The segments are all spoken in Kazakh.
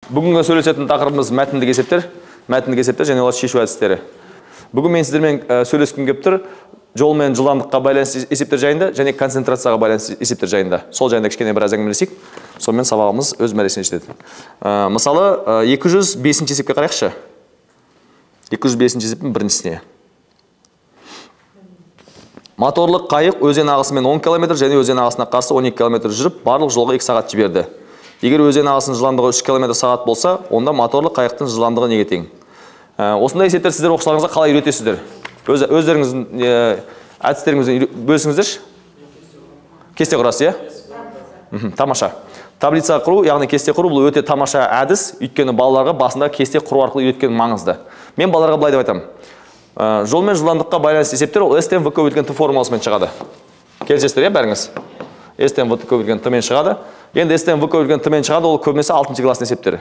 Бүгінгі сөйлесетін тақырыбымыз мәтіндік есептер және олар шешу әдістері. Бүгін мен сіздермен сөйлескім келіп тұр, жол мен жылдамдыққа байланысты есептер жайында және концентрацияға байланысты есептер жайында. Сол жайында кішкене біраз әңгімелесейік. Сонымен сабағымыз өз мәресіне жетеді. Мысалы, 205-ші есепке қарайықшы. 205-ші есептің біріншісіне. Моторлық қайық өзен ағысымен 10 км және өзен ағысына қарсы 12 км жүріп, барлық жолға 2 сағат жіберді. Егер өзен ағысының жылдамдығы 3 км сағат болса, онда моторлық қайықтың жылдамдығы неге тең? Осындай есептер сіздер оқушыларыңызға қалай үйретесіздер? Өздеріңіздің әдістеріңізді бөлісіңіздерші? Кесте құрасыз, иә? Тамаша. Таблица құру, яғни кесте құру, бұл өте тамаша әдіс, өйткені балаларға басында кесте құру арқылы үйреткен маңызды. Мен балаларға былай деп айтамын. Жол мен жылдамдыққа байланысты есептер ол S-тен V көбейтілген Т формуласымен шығады. Келісесіздер, иә, бәріңіз? S-тен V көбейтілген Т-мен шығады. Енді S-тен V көбейтілген Т-мен шығады, ол көбінесе 6-шы класстың есептері.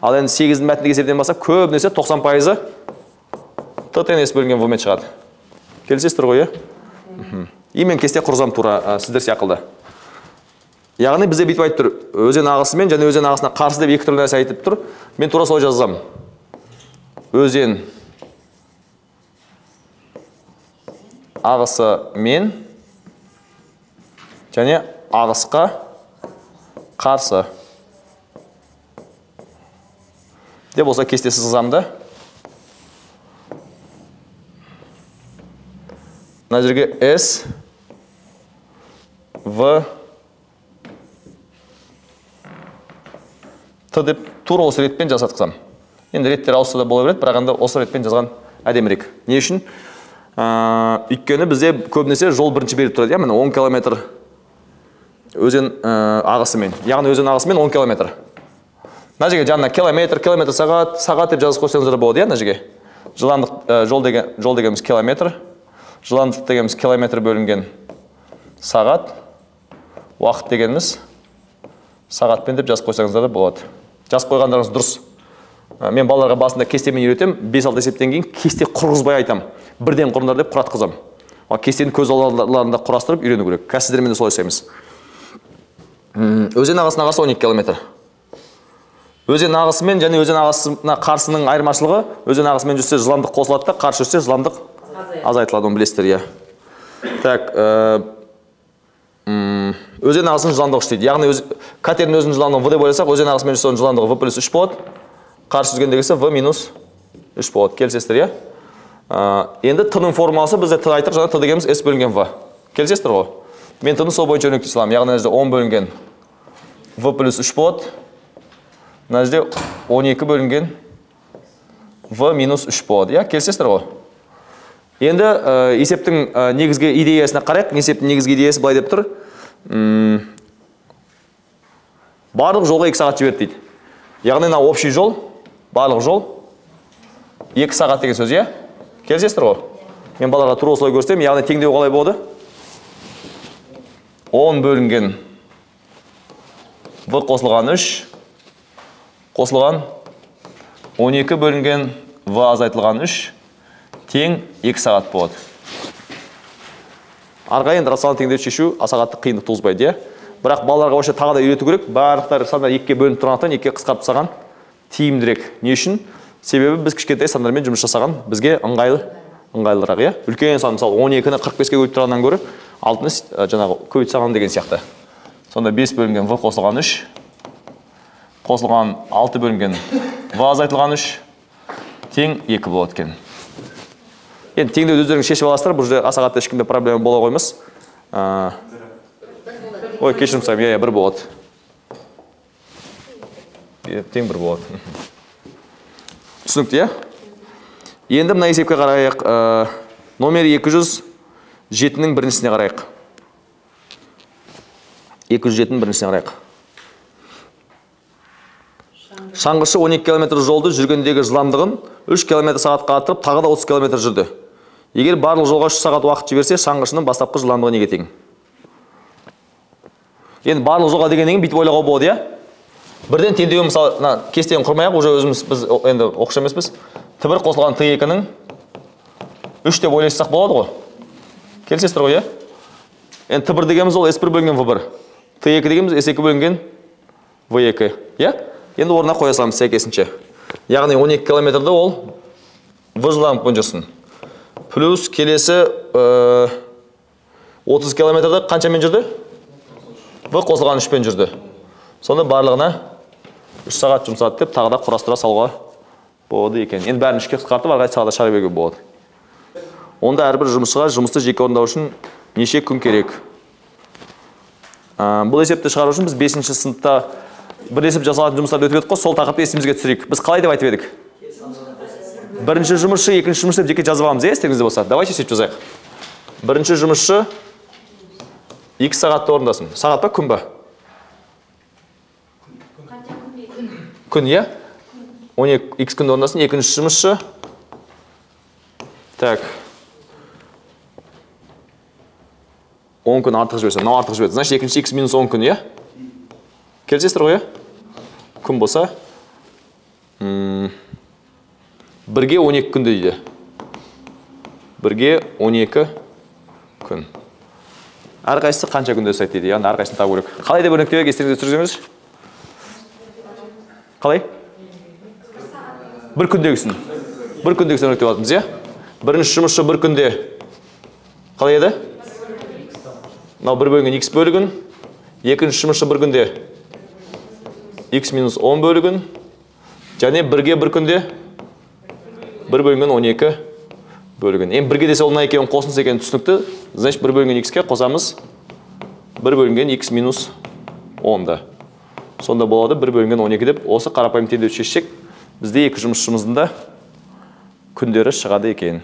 Ал енді 8-дің мәтіндік есептен басқа көбінесе 90% Т-тен S бөлінген V-мен шығады. Келісесіздер ғой, иә? И мен кесте құрзам тура сіздер сияқылды. Яғни бізде бүйтіп айтып тұр, өзен ағысымен және өзен ағысына қарсы деп екі түрлі нәрсе айтып тұр. Мен тура солай жазамын. Өзен ағысымен және ағысқа қарсы деп болса кестесі сызамды. Мына жерге S V Т деп тура осы ретпен жасатқызам. Енді реттер ауысса да бола береді, бірақ осы ретпен жазған әдемірек. Не үшін? Өйткені бізде көбінесе жол бірінші беріп тұрады. Міне 10 км өзен ағысымен. Яғни өзен ағысымен 10 км. Мына жерге жанына километр, сағат деп жазып қойсаңыздар болады, мына жерге. Жылдамдық жол дегеніміз километр, жылдамдық дегеніміз километр бөлінген сағат, уақыт дегеніміз сағатпен деп жазып қойсаңыздар болады. Жазып қойғандарыңыз дұрыс. Мен балаларға басында кестемен үйретем, 5-6 есептен кейін кесте құрғызбай айтам. Бірден құрыңдар деп құратқызам. Кестені көз алдарында құрастырып үйрену керек. Қазір сіздермен де солай жасаймыз. Өзен ағысына қарсы 12 км. Өзен ағысымен және өзен ағысына қарсының айырмашылығы, өзен ағысымен жүрсе жылдамдық қосылады да, қарсы жүрсе жылдамдық азайтылады, оны білесіздер, иә. Так, өзен ағысының жылдамдығы 3 дейді. Яғни катердің өзінің жылдамдығын V деп ойласақ, өзен ағысымен жүрсе оның жылдамдығы V плюс 3 болады. Қарсы жүзгендегісі V минус 3 болады. Келісесіздер, иә? Енді Т-ның формуласы бізде Т айтық, жаңа Т дегеніміз S бөлінген V. Келісесіздер ғой? Мен Т-ны сол бойынша өрнектей саламын. Яғни мына жерде 10 бөлінген V плюс 3 болады. Мына жерде 12 бөлінген V минус 3 болады. Иә, келісесіздер ғой? Енді есептің негізгі идеясына қарайық. Есептің негізгі идеясы былай деп тұр. Барлық жолға 2 сағат жіберді дейді. Яғни мына общий жол, барлық жол 2 сағат деген сөз, иә? Келісесіздер ғой? Мен балаларға тура осылай көрсетемін. Яғни теңдеу қалай болады? 10 бөлінген V қосылған 3 қосылған 12 бөлінген V азайтылған 3 тең 2 сағат болады. Арға енді рационалды теңдеуді шешу сағаттық қиындық туғызбайды, бірақ балаларға вообще тағы да үйрету керек. Барлықтары сандар 2-ге бөлініп тұрғандықтан 2-ге қысқартып тастаған тиімдірек. Не үшін? Себебі біз кішкентай сандармен жұмыс жасаған бізге ыңғайлырақ, иә? Үлкен сан, мысалы 12-ні 45-ге көбейтіп тұрғаннан гөрі 6-ны жаңағы көбейтіп тастаған деген сияқты. Сонда 5 бөлінген V қосылған 3 қосылған 6 бөлінген V азайтылған 3 тең 2 болады екен. Енді теңдеуді өздеріңіз шешіп аласыздар, бұл жерде сағатта ешкімде проблема бола қоймас. Ой, кешірім сұраймын, иә, 1 болады. Тең 1 болады. Түсінікті, иә? Енді мына есепке қарайық. Номер 207-нің біріншісіне қарайық. 207-нің біріншісіне қарайық. Шаңғышы 12 км жолды жүргендегі жылдамдығын 3 км сағатқа арттырып, тағы да 30 км жүрді. Егер барлық жолға 3 сағат уақыт жіберсе, шаңғышының бастапқы жылдамдығы неге тең? Енді барлық жолға дегеннен бүйтіп ойлауға болады, иә? Бірден теңдеуі, мысалы, кестені құрмайық, уже өзіміз біз енді оқыш емеспіз. Т1 қосылған Т2-ның 3 деп ойласақ болады ғой? Келісесіздер ғой, иә? Енді Т1 дегеніміз ол S1 бөлінген V1. Т2 дегеніміз S2 бөлінген V2, иә? Енді орнына қоя саламыз сәйкесінше. Яғни 12 километрді ол В жылдамдықпен жүрсін. Плюс келесі 30 километрді қаншамен жүрді? В қосылған 3-пен жүрді. Сонда барлығына 3 сағат жұмсады деп тағы да құрастыра салуға болады екен. Енді бәрін 3-ке қысқартып, әрқайсы сағатта шығара беруге болады. Онда әрбір жұмысшыға жұмысты жеке орындау үшін неше күн керек? Бұл есепті шығару үшін біз 5-ші сыныпта бірлесіп жасалатын жұмыстарды өтіп едік қой, сол тақырыпты есімізге түсірейік. Біз қалай деп айтып едік? Бірінші жұмысшы, екінші жұмысшы деп жеке жазып аламыз, естеріңізде болса. Давайте шешіп жазайық. Бірінші жұмысшы 2 сағатта орындасын. Сағат па, күн ба? Күн, иә? 12 күнде орындасын. Екінші жұмысшы. Так. 10 күн артық жіберсін. Мынау артық жіберді. Значит, екінші x минус 10 күн, иә? Келсесіздер ғой, күн болса, бірге 12 күнді дейді. Бірге 12 күн. Әрқайсысы қанша күнде жасайды дейді, яғни әрқайсысын табу керек. Қалай деп өрнектеуге естеріңізде түсірсеңіз? Қалай? Бір күндегісін. Бір күндегісін өрнектеп алдыңыз, иә? Бірінші жұмысшы бір күнде қалай еді? Мынау 1 бөлінген x бөлігін. Екінші жұмысшы бір күнде x минус 10 бөлігін. Және бірге бір күнде 1 бөлінген 12 бөлігін. Ең бірге десе олына екеуін қосынсы екені түсінікті. Значит, 1 бөлінген x-ке қосамыз 1 бөлінген x минус 10-ды. Сонда болады 1 бөлінген 12 деп осы қарапайым теңдеуді шешсек, бізде екі жұмысшымыздың да күндері шығады екен.